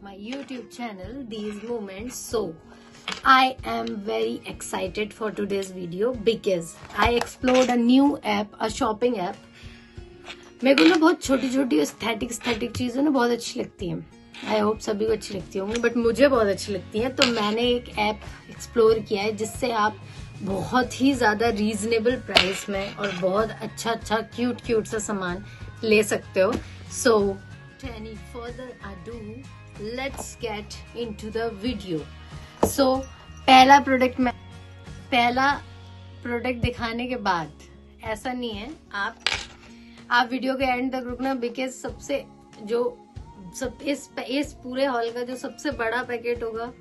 my YouTube channel These Moments. So I am very excited for today's video because I explored a new app, a shopping app. मेरे को ना बहुत छोटी छोटी aesthetic चीजें ना बहुत अच्छी लगती हैं. आई होप सभी को अच्छी लगती होंगी, बट मुझे बहुत अच्छी लगती हैं. तो मैंने एक ऐप एक्सप्लोर किया है जिससे आप बहुत ही ज्यादा रीजनेबल प्राइस में और बहुत अच्छा क्यूट सा सामान ले सकते हो. So any further ado, let's get into the video. So पहला प्रोडक्ट दिखाने के बाद ऐसा नहीं है, आप वीडियो के एंड तक रुकना, बिकॉज इस पूरे हॉल का जो सबसे बड़ा पैकेट होगा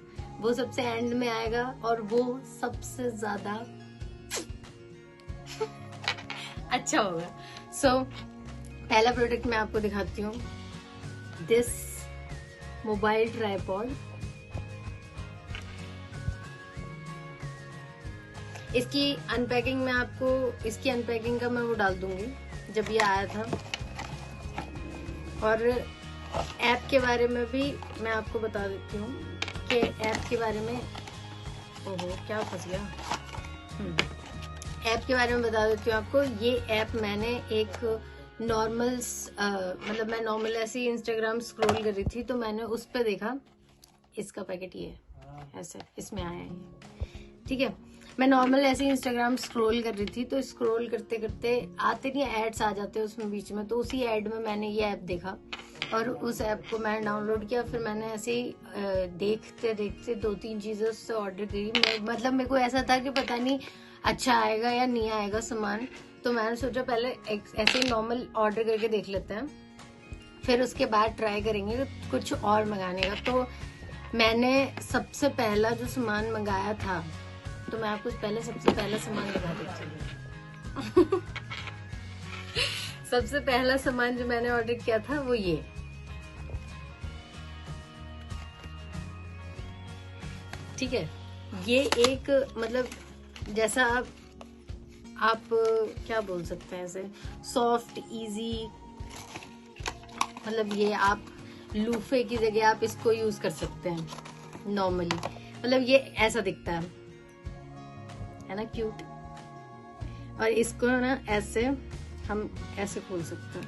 वो सबसे एंड में आएगा और वो सबसे ज्यादा अच्छा होगा. सो पहला प्रोडक्ट मैं आपको दिखाती हूँ, दिस मोबाइल ट्राइपॉड. इसकी अनपैकिंग का मैं वो डाल दूंगी जब ये आया था. और ऐप के बारे में भी मैं आपको बता देती हूँ कि ऐप के बारे में क्या फंस गया. ऐप के बारे में बता देती हूँ आपको. ये ऐप मैंने एक मैं नॉर्मल ऐसे ही इंस्टाग्राम स्क्रॉल कर रही थी तो मैंने उस पर देखा इसका पैकेट ये ऐसे इसमें आया है. ठीक है, मैं नॉर्मल ऐसे ही इंस्टाग्राम स्क्रॉल कर रही थी तो स्क्रॉल करते करते आते नहीं एड्स आ जाते हैं उसमें बीच में, तो उसी ऐड में मैंने ये ऐप देखा और उस ऐप को मैंने डाउनलोड किया. फिर मैंने ऐसे ही देखते 2-3 चीजें उससे ऑर्डर करी. मेरे को ऐसा था कि पता नहीं अच्छा आएगा या नहीं आएगा सामान, तो मैंने सोचा पहले ऐसे ही नॉर्मल ऑर्डर करके देख लेते हैं, फिर उसके बाद ट्राई करेंगे कुछ और मंगाने का. तो मैंने सबसे पहला जो सामान मंगाया था, तो मैं आपको सबसे पहला सामान दिखा देती हूँ. सबसे पहला सामान जो मैंने ऑर्डर किया था वो ये. ठीक है, ये एक जैसा आप क्या बोल सकते हैं, ऐसे सॉफ्ट इजी, ये आप लूफे की जगह आप इसको यूज कर सकते हैं नॉर्मली. ये ऐसा दिखता है ना, क्यूट. और इसको ना ऐसे हम ऐसे खोल सकते हैं.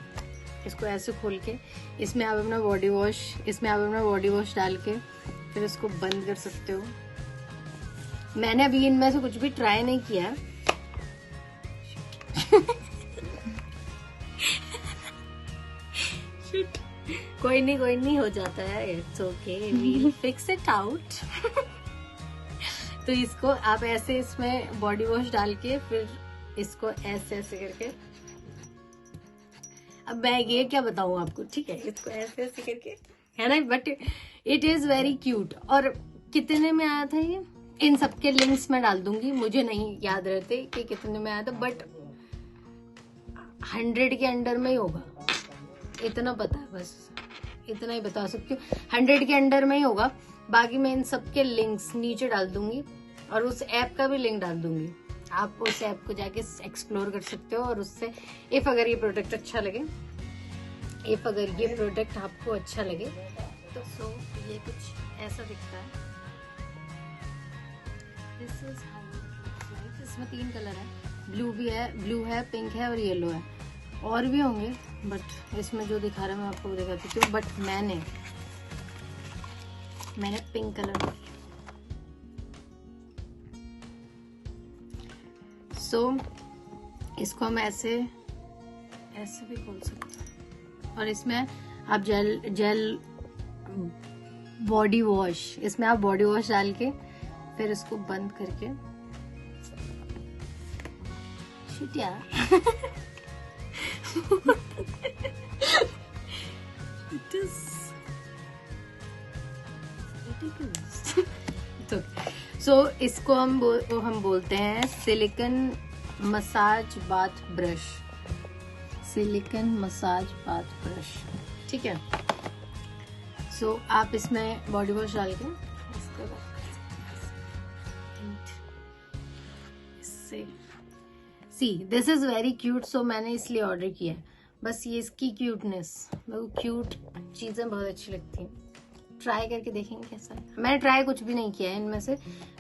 इसको ऐसे खोल के इसमें आप अपना बॉडी वॉश डाल के फिर इसको बंद कर सकते हो. मैंने अभी इनमें से कुछ भी ट्राई नहीं किया. कोई नहीं हो जाता है, it's okay, we'll fix it out. तो इसको आप ऐसे इसमें बॉडी वॉश डाल के फिर इसको ऐसे करके, अब मैं ये क्या बताऊं आपको. ठीक है, इसको ऐसे करके है ना, but it is very cute. और कितने में आया था ये, इन सबके लिंक्स मैं डाल दूंगी. मुझे नहीं याद रहते कि कितने में आया था, बट 100 के अंडर में ही होगा, इतना पता है. बस इतना ही बता सकती हूँ, 100 के अंडर में ही होगा. बाकी मैं इन सबके लिंक्स नीचे डाल दूंगी और उस ऐप का भी लिंक डाल दूंगी. आप उस ऐप को जाके एक्सप्लोर कर सकते हो. और उससे अगर ये प्रोडक्ट आपको अच्छा लगे तो ये कुछ ऐसा दिखता है. इसमें 3 कलर है, ब्लू है, पिंक है और येलो है. और भी होंगे बट इसमें जो दिखा रहा है मैं आपको दिखा देती हूँ. बट मैंने पिंक कलर. इसको हम ऐसे भी खोल सकते हैं. और इसमें आप जेल बॉडी वॉश, इसमें आप बॉडी वॉश डाल के फिर इसको बंद करके शिटिया इसको हम बोलते हैं सिलिकॉन मसाज बाथ ब्रश. ठीक है. आप इसमें बॉडी वॉश डाल के दिस इज वेरी क्यूट. मैंने इसलिए ऑर्डर किया है. बस ये इसकी क्यूटनेस, मेरे को क्यूट चीजें बहुत अच्छी लगती हैं. ट्राई करके देखेंगे कैसा है। मैंने ट्राई कुछ भी नहीं किया है इनमें से,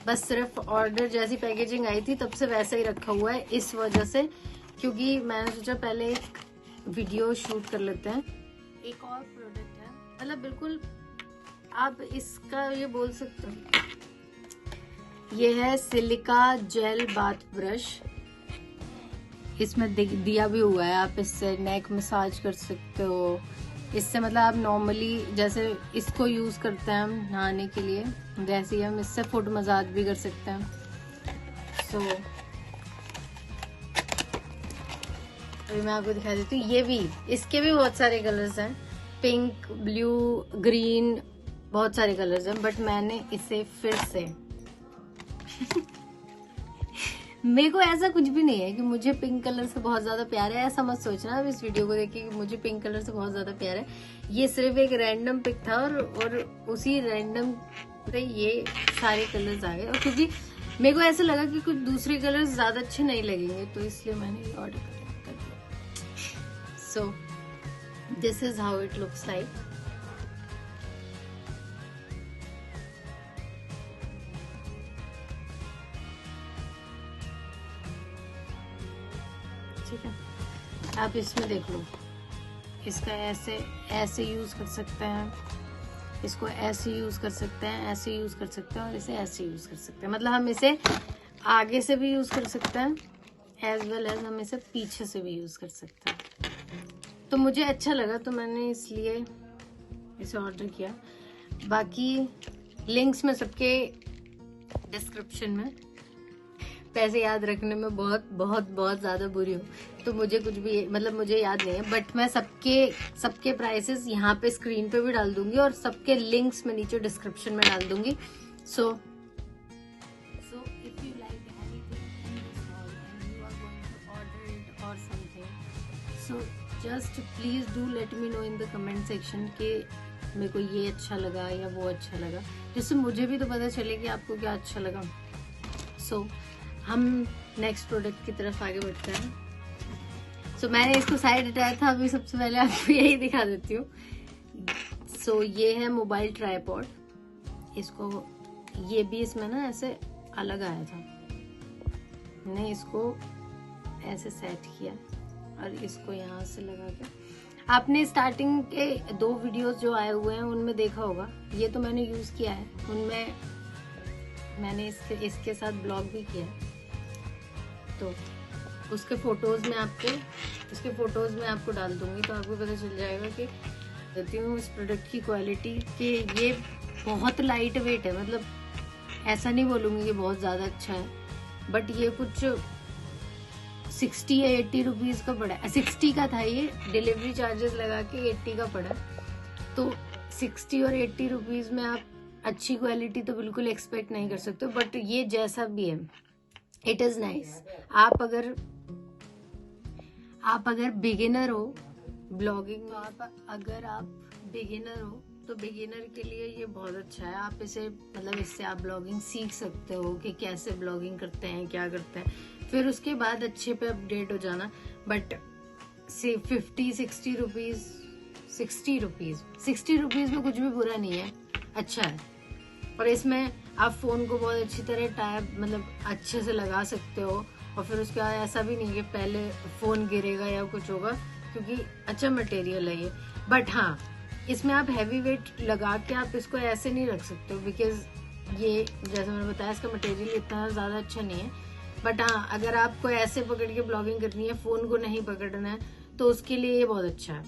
बस सिर्फ ऑर्डर जैसी पैकेजिंग आई थी तब से वैसा ही रखा हुआ है, इस वजह से, क्योंकि मैंने सोचा पहले एक वीडियो शूट कर लेते हैं। एक और प्रोडक्ट है, मतलब बिल्कुल आप इसका ये बोल सकते हो, ये है सिलिका जेल बाथ ब्रश। इसमें दिया भी हुआ है, आप इससे नेक मसाज कर सकते हो। इससे मतलब आप नॉर्मली जैसे इसको यूज करते हैं हम नहाने के लिए, वैसे ही हम इससे फुट मसाज भी कर सकते हैं। सो अभी मैं आपको दिखा देती हूँ। ये भी, इसके भी बहुत सारे कलर्स हैं, पिंक, ब्लू, ग्रीन, बहुत सारे कलर्स हैं, बट मैंने इसे फिर से मेरे को ऐसा कुछ भी नहीं है कि मुझे पिंक कलर से बहुत ज्यादा प्यार है, ऐसा मत सोचना अब इस वीडियो को देख के कि मुझे पिंक कलर से बहुत ज्यादा प्यार है। ये सिर्फ एक रैंडम पिक था और उसी रैंडम पे ये सारे कलर्स आ गए, और क्योंकि मेरे को ऐसा लगा कि कुछ दूसरे कलर्स ज्यादा अच्छे नहीं लगेंगे, तो इसलिए मैंने ये ऑर्डर कर दिया। So this is how it looks like. ठीक है, आप इसमें देख लो, इसका ऐसे यूज कर सकते हैं, इसको ऐसे यूज कर सकते हैं, ऐसे यूज कर सकते हैं, और इसे ऐसे यूज कर सकते हैं। मतलब हम इसे आगे से भी यूज कर सकते हैं, एज वेल एज हम इसे पीछे से भी यूज कर सकते हैं। तो मुझे अच्छा लगा तो मैंने इसलिए इसे ऑर्डर किया। बाकी लिंक्स में सबके डिस्क्रिप्शन में। पैसे याद रखने में बहुत बहुत बहुत ज्यादा बुरी हूँ, तो मुझे कुछ भी मतलब मुझे याद नहीं है, बट मैं सबके प्राइसेस यहाँ पे स्क्रीन पे भी डाल दूंगी और सबके लिंक्स में नीचे डिस्क्रिप्शन में डाल दूंगी। So if you like anything in this haul and you are going to order it or something, so just please do let me know in the comment section कि मेरे को ये अच्छा लगा या वो अच्छा लगा, जिससे मुझे भी तो पता चले कि आपको क्या अच्छा लगा। सो हम नेक्स्ट प्रोडक्ट की तरफ आगे बढ़ते हैं। सो मैंने इसको साइड हटाया था, अभी सबसे पहले आपको यही दिखा देती हूँ। सो ये है मोबाइल ट्राइपॉड। इसको ये भी इसमें ना ऐसे अलग आया था, मैंने इसको ऐसे सेट किया और इसको यहाँ से लगा के, आपने स्टार्टिंग के 2 वीडियोस जो आए हुए हैं उनमें देखा होगा, ये तो मैंने यूज किया है, उनमें मैंने इसके साथ ब्लॉग भी किया है, तो उसके फोटोज में आपको डाल दूंगी, तो आपको पता चल जाएगा कि कहती हूँ इस प्रोडक्ट की क्वालिटी कि ये बहुत लाइट वेट है। मतलब ऐसा नहीं बोलूंगी कि बहुत ज्यादा अच्छा है, बट ये कुछ 60 या 80 रुपीज का पड़ा है। 60 का था ये, डिलीवरी चार्जेस लगा के 80 का पड़ा। तो 60 और 80 रुपीज में आप अच्छी क्वालिटी तो बिल्कुल एक्सपेक्ट नहीं कर सकते, बट ये जैसा भी है इट इज नाइस। आप अगर बिगिनर हो ब्लॉगिंग, तो अगर आप बिगिनर हो तो बिगिनर के लिए ये बहुत अच्छा है। आप इसे मतलब इससे आप ब्लॉगिंग सीख सकते हो कि कैसे ब्लॉगिंग करते हैं, क्या करते हैं, फिर उसके बाद अच्छे पे अपडेट हो जाना। बट से 50-60 रुपीज 60 रुपीज में कुछ भी बुरा नहीं है, अच्छा है। और इसमें आप फोन को बहुत अच्छी तरह टाइप मतलब अच्छे से लगा सकते हो, और फिर उसके बाद ऐसा भी नहीं कि पहले फोन गिरेगा या कुछ होगा, क्योंकि अच्छा मटेरियल है ये। बट हाँ, इसमें आप हैवी वेट लगा के आप इसको ऐसे नहीं रख सकते हो, बिकॉज ये जैसे मैंने बताया इसका मटेरियल इतना ज्यादा अच्छा नहीं है। बट हाँ, अगर आपको ऐसे पकड़ के ब्लॉगिंग करनी है, फोन को नहीं पकड़ना है, तो उसके लिए ये बहुत अच्छा है।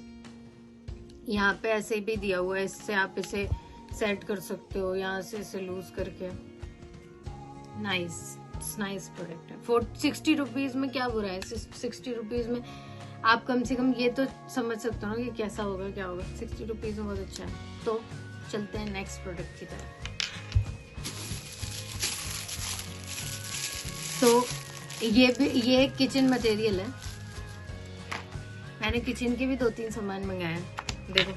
यहाँ पे ऐसे भी दिया हुआ है, इससे आप इसे सेट कर सकते हो, यहाँ से इसे लूज करके। नाइस प्रोडक्ट है। 60 रुपीज में क्या बुरा है? 60 रुपीज में आप कम से कम ये तो समझ सकते हो ना कि कैसा होगा, क्या होगा। 60 रुपीज में बहुत अच्छा है। तो चलते हैं नेक्स्ट प्रोडक्ट की तरफ। तो ये किचन मटेरियल है। मैंने किचन के भी 2-3 सामान मंगाए हैं। देखो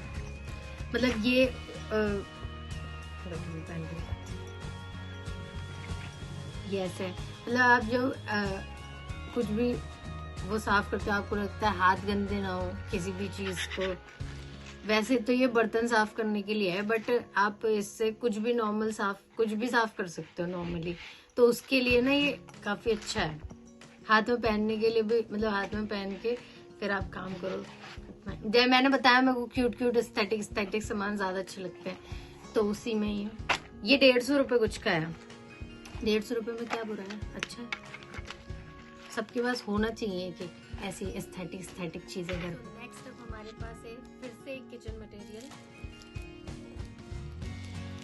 मतलब ये ऐसे है, मतलब आप जो कुछ भी वो साफ करते हो, आपको लगता है हाथ गंदे ना हो किसी भी चीज को वैसे तो ये बर्तन साफ करने के लिए है, बट आप इससे कुछ भी नॉर्मल कुछ भी साफ कर सकते हो नॉर्मली, तो उसके लिए ना ये काफी अच्छा है। हाथ में पहनने के लिए भी, मतलब हाथ में पहन के फिर आप काम करो। जब मैंने बताया मेरे को क्यूट क्यूट एस्थेटिक सामान ज्यादा अच्छे लगते हैं, तो उसी में ये 150 रुपए कुछ का है। 150 रुपए में क्या बुरा है, अच्छा है। सबके पास होना चाहिए कि ऐसी एस्थेटिक चीजें घर में। नेक्स्ट अब हमारे पास है फिर से एक किचन मटेरियल।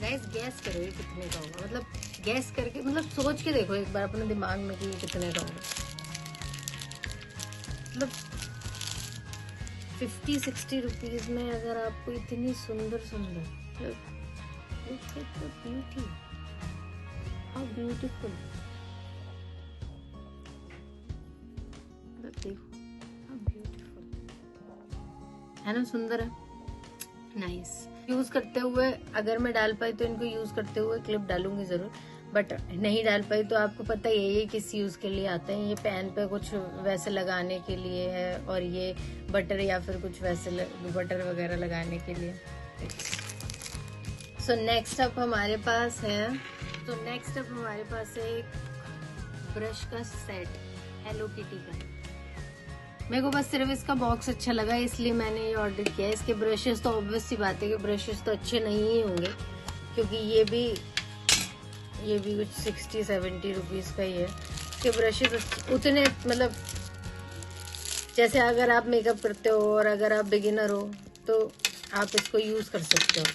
गाइस गैस करो ये कितने का होगा, मतलब गैस करके, मतलब सोच के देखो एक बार अपने दिमाग में कि ये कितने का होगा। मतलब 50-60 रुपीज में अगर आपको इतनी सुंदर ब्यूटी, हाउ ब्यूटीफुल, देखो हाउ ब्यूटीफुल है ना, सुंदर है, नाइस। यूज करते हुए अगर मैं डाल पाई तो इनको यूज करते हुए क्लिप डालूंगी जरूर, बट नहीं डाल पाई तो आपको पता ही है ये किस यूज के लिए आते हैं। ये पैन पे कुछ वैसे लगाने के लिए है, और ये बटर या फिर कुछ वैसे बटर वगैरह लगाने के लिए। सो नेक्स्ट अप हमारे पास है एक ब्रश का सेट हेलो किटी का। मेरे को बस सिर्फ इसका बॉक्स अच्छा लगा इसलिए मैंने ये ऑर्डर किया है। इसके ब्रशेस तो ऑब्वियस सी बात है कि ब्रशेस तो अच्छे नहीं ही होंगे, क्योंकि ये भी कुछ 60-70 रुपीज का ही है। इसके ब्रशेस उतने, मतलब जैसे अगर आप मेकअप करते हो और अगर आप बिगिनर हो तो आप इसको यूज कर सकते हो।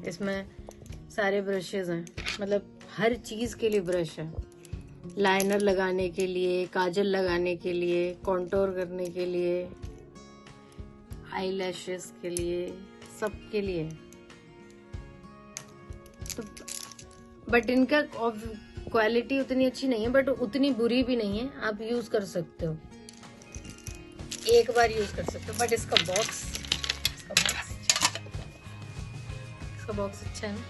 इसमें सारे ब्रशेस हैं, मतलब हर चीज के लिए ब्रश है। लाइनर लगाने के लिए, काजल लगाने के लिए, कॉन्टोर करने के लिए, आईलैशेस के लिए, सब के लिए। तो बट इनका क्वालिटी उतनी अच्छी नहीं है, बट उतनी बुरी भी नहीं है, आप यूज कर सकते हो, एक बार यूज कर सकते हो। बट इसका बॉक्स अच्छा है ना,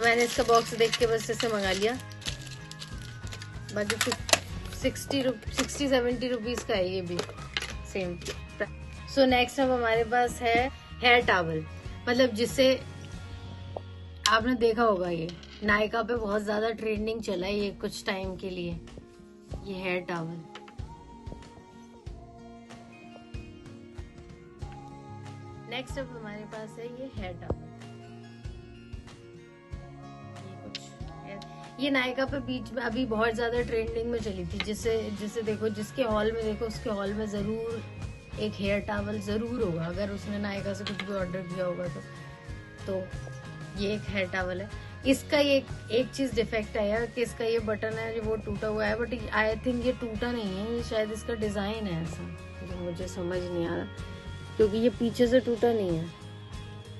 मैंने इसका बॉक्स देख के बस इसे मंगा लिया। बाकी 60-70 रुपीज का है ये भी सेम। सो नेक्स्ट अब हमारे पास है हेयर टॉवल, मतलब जिससे आपने देखा होगा ये नायका पे बहुत ज्यादा ट्रेंडिंग चला है ये कुछ टाइम के लिए, ये हेयर टॉवल। नेक्स्ट अब हमारे पास है ये हेयर टॉवल। ये नायका पे बीच में अभी बहुत ज्यादा ट्रेंडिंग में चली थी, जिसे देखो, जिसके हॉल में देखो उसके हॉल में जरूर एक हेयर टॉवल जरूर होगा, अगर उसने नायका से कुछ भी ऑर्डर किया होगा तो ये एक हेयर टॉवल है। इसका ये एक चीज डिफेक्ट आया कि इसका ये बटन है वो टूटा हुआ है, बट आई थिंक ये टूटा नहीं है, ये शायद इसका डिजाइन है ऐसा, जो मुझे समझ नहीं आ रहा, क्योंकि ये पीछे से टूटा नहीं है,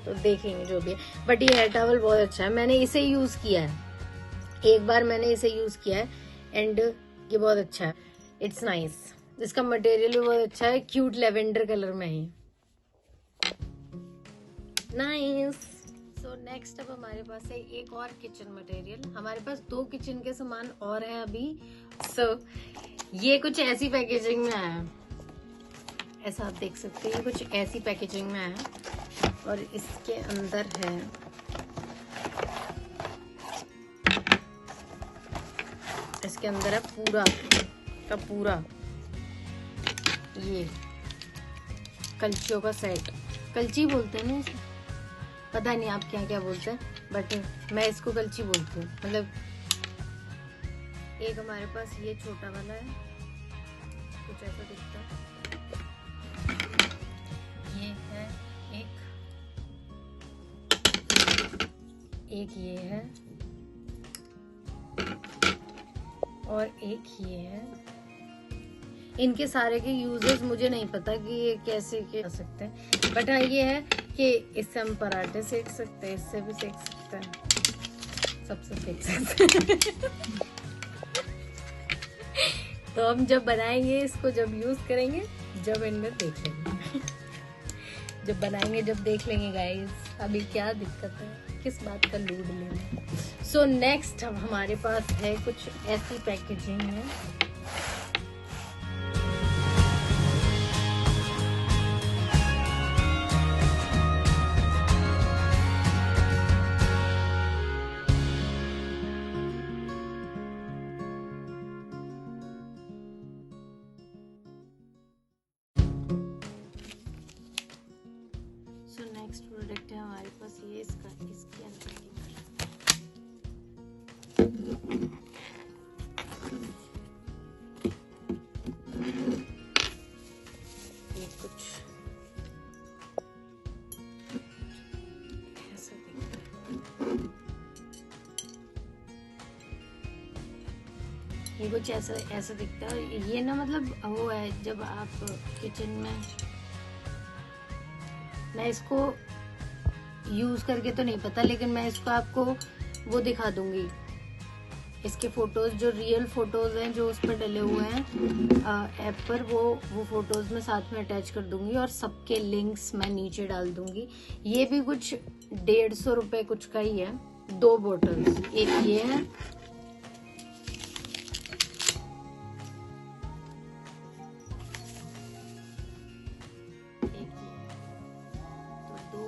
तो देखेंगे जो भी है। बट ये हेयर टॉवल बहुत अच्छा है, मैंने इसे यूज किया है, एक बार मैंने इसे यूज किया है एंड ये बहुत अच्छा है, इट्स नाइस। इसका मटेरियल भी बहुत अच्छा है, क्यूट लेवेंडर कलर में है, नाइस। सो नेक्स्ट अब हमारे पास है एक और किचन मटेरियल। हमारे पास 2 किचन के सामान और हैं अभी। सो ये कुछ ऐसी पैकेजिंग में आया है, ऐसा आप देख सकते हैं, ये कुछ ऐसी पैकेजिंग में आया है और इसके अंदर है पूरा का पूरा ये कलचियों का सेट, कलची बोलते हैं ना इसे, पता नहीं आप क्या क्या बोलते हैं, बट मैं इसको कलची बोलती हूँ। मतलब एक हमारे पास ये छोटा वाला है, कुछ ऐसा दिखता है, ये है एक ये है और एक ये है। इनके सारे के यूजेस मुझे नहीं पता कि ये कैसे कर सकते हैं, बट हाँ ये है कि इससे हम पराठे सेक सकते हैं, इससे भी सेक सकते हैं, सबसे सेक सकते हैं। तो हम जब बनाएंगे इसको, जब यूज करेंगे, जब इनमें देख लेंगे। जब बनाएंगे जब देख लेंगे गाइस, अभी क्या दिक्कत है, किस बात का लूड लेना। सो नेक्स्ट अब हमारे पास है कुछ ऐसी पैकेजिंग है, बस ये इसका इसकी अनपैकिंग ये कुछ ऐसा दिखता है, ये कुछ ऐसा दिखता है। ये ना मतलब वो है, जब आप किचन में, मैं इसको यूज करके तो नहीं पता, लेकिन मैं इसको आपको वो दिखा दूंगी, इसके फोटोज जो रियल फोटोज हैं जो उस पर डले हुए हैं ऐप पर, वो फोटोज मैं साथ में अटैच कर दूंगी और सबके लिंक्स मैं नीचे डाल दूंगी। ये भी कुछ 150 रुपए कुछ का ही है, 2 बोतल्स, एक ये है, एक ये, तो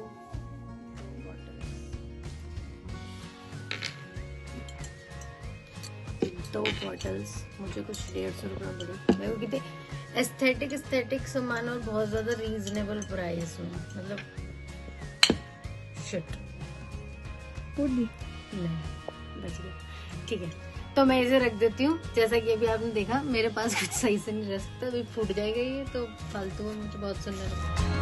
2 बॉटल्स मुझे कुछ 150 रुपए में पड़े। मेरे को कितने एस्थेटिक सामान और बहुत ज्यादा रीजनेबल प्राइस में, मतलब शिट नहीं बच गया। ठीक है, तो मैं इसे रख देती हूँ। जैसा कि अभी आपने देखा मेरे पास कुछ सही से नहीं रह सकता, अभी फूट जाएगा ये तो फालतू में, मुझे बहुत सुंदर लगता है।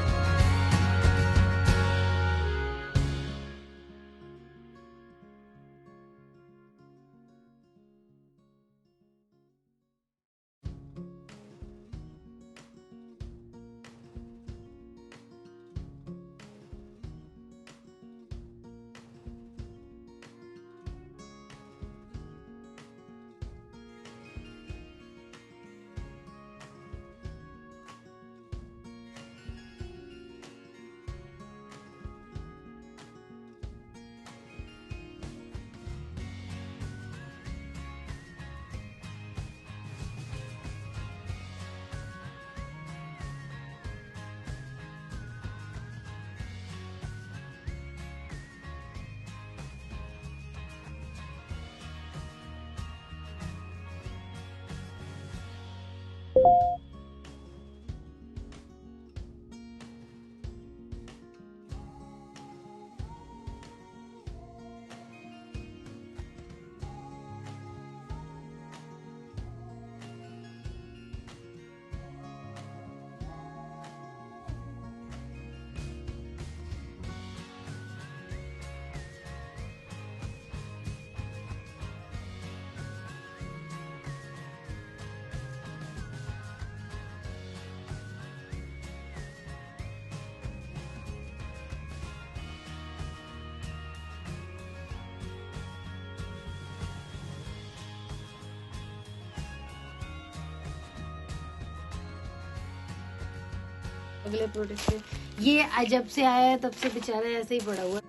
अगले प्रोडक्ट पे, ये जब से आया है तब से बेचारा ऐसे ही पड़ा हुआ है।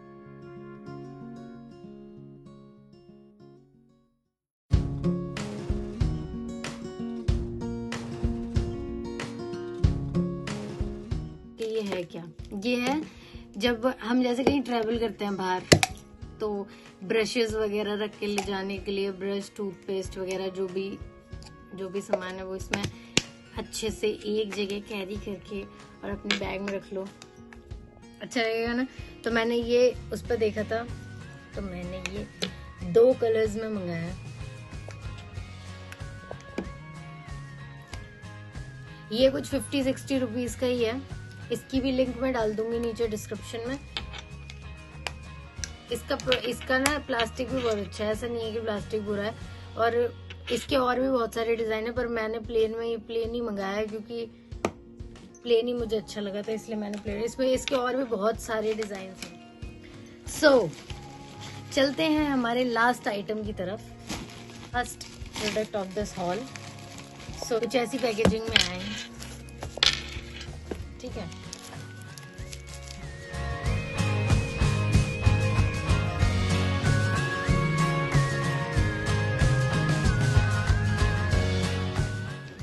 ये है क्या, ये है जब हम जैसे कहीं ट्रैवल करते हैं बाहर, तो ब्रशेस वगैरह रख के ले जाने के लिए, ब्रश, टूथपेस्ट वगैरह जो भी सामान है वो इसमें अच्छे से एक जगह कैरी करके और अपने बैग में रख लो, अच्छा लगेगा ना। तो मैंने ये उस पर देखा था, तो मैंने ये 2 कलर्स में मंगाया। ये कुछ 50-60 रुपीज का ही है। इसकी भी लिंक मैं डाल दूंगी नीचे डिस्क्रिप्शन में। इसका ना प्लास्टिक भी बहुत अच्छा है, ऐसा नहीं है कि प्लास्टिक बुरा है। और इसके और भी बहुत सारे डिजाइन है, पर मैंने प्लेन में ये प्लेन ही मंगाया है क्योंकि प्लेन ही मुझे अच्छा लगा था, इसलिए मैंने प्लेन। इसमें इसके और भी बहुत सारे डिजाइन हैं। सो चलते हैं हमारे लास्ट आइटम की तरफ, first product of this haul. So कुछ ऐसी पैकेजिंग में आए हैं, ठीक है।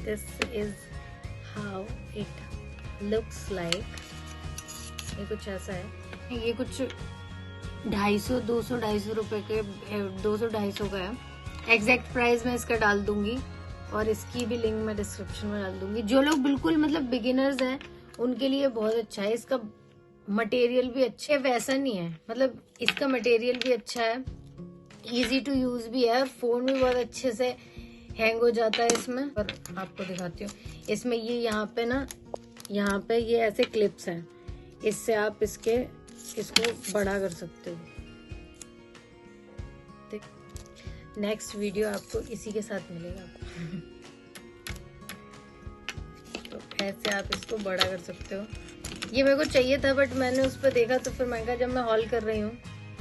This is how it looks like। ये कुछ ऐसा है, ये कुछ 250-250 रुपए के 200-250 का है। एग्जैक्ट प्राइस मैं इसका डाल दूंगी और इसकी भी लिंक मैं डिस्क्रिप्शन में डाल दूंगी। जो लोग बिल्कुल मतलब बिगिनर्स हैं उनके लिए बहुत अच्छा है। इसका मटेरियल भी अच्छे, वैसा नहीं है, मतलब इसका मटेरियल भी अच्छा है, इजी टू यूज भी है, फोन भी बहुत अच्छे से हैंग हो जाता है इसमें। और आपको दिखाती हूँ, इसमें ये यहाँ पे ना, यहाँ पे ये ऐसे क्लिप्स हैं, इससे आप इसको बड़ा कर सकते हो। नेक्स्ट वीडियो आपको इसी के साथ मिलेगा। तो ऐसे आप इसको बड़ा कर सकते हो। ये मेरे को चाहिए था बट मैंने उस पर देखा तो फिर मैंने कहा जब मैं हॉल कर रही हूँ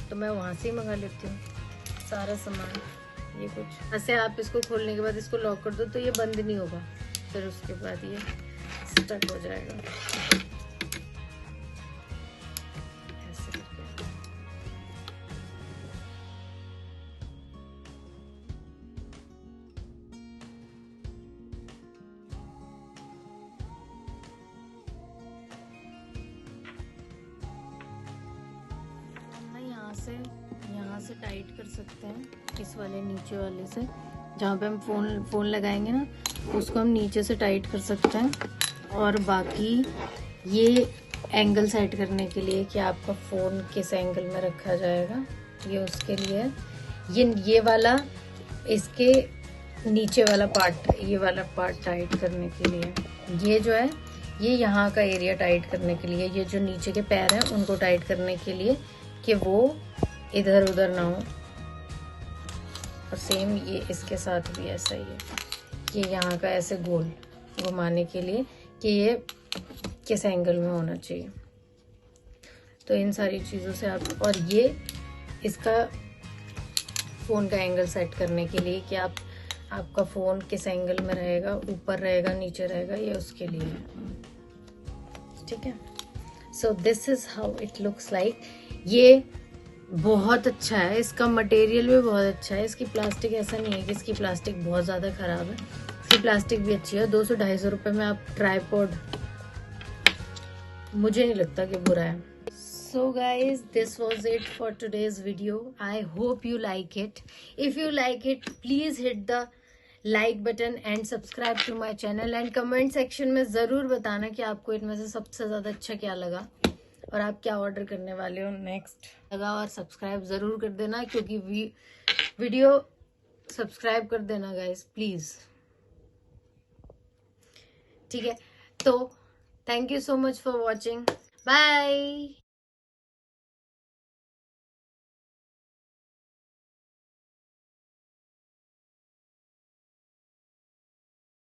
तो मैं वहां से ही मंगा लेती हूँ सारा सामान। ये कुछ ऐसे आप इसको खोलने के बाद इसको लॉक कर दो तो ये बंद नहीं होगा, फिर उसके बाद ये स्टक हो जाएगा ऐसे करके। यहाँ से टाइट कर सकते हैं इस वाले नीचे वाले से, जहाँ पे हम फोन लगाएंगे ना उसको हम नीचे से टाइट कर सकते हैं। और बाकी ये एंगल सेट करने के लिए कि आपका फोन किस एंगल में रखा जाएगा, ये उसके लिए ये वाला इसके नीचे वाला पार्ट, ये वाला पार्ट टाइट करने के लिए, ये जो है ये यहाँ का एरिया टाइट करने के लिए, ये जो नीचे के पैर हैं उनको टाइट करने के लिए कि वो इधर उधर ना हो। और सेम ये इसके साथ भी ऐसा ही है, ये यहाँ का ऐसे गोल घुमाने के लिए कि ये किस एंगल में होना चाहिए। तो इन सारी चीज़ों से आप, और ये इसका फ़ोन का एंगल सेट करने के लिए कि आपका फ़ोन किस एंगल में रहेगा, ऊपर रहेगा नीचे रहेगा, ये उसके लिए है। ठीक है, so this is how it looks like. ये बहुत अच्छा है, इसका मटेरियल भी बहुत अच्छा है, इसकी प्लास्टिक ऐसा नहीं है कि इसकी प्लास्टिक बहुत ज़्यादा ख़राब है, इसकी प्लास्टिक भी अच्छी है। 200-250 रुपये में आप ट्राईपॉड, मुझे नहीं लगता कि बुरा है। So guys, this was it for today's video. I hope you like it. If you like it, please hit the like button and subscribe to my channel. And comment section में ज़रूर बताना कि आपको इनमें से सबसे ज़्यादा अच्छा क्या लगा और आप क्या ऑर्डर करने वाले हो नेक्स्ट लगा। और सब्सक्राइब ज़रूर कर देना, क्योंकि वीडियो सब्सक्राइब कर देना गाइस प्लीज़। ठीक है, तो thank you so much for watching, bye.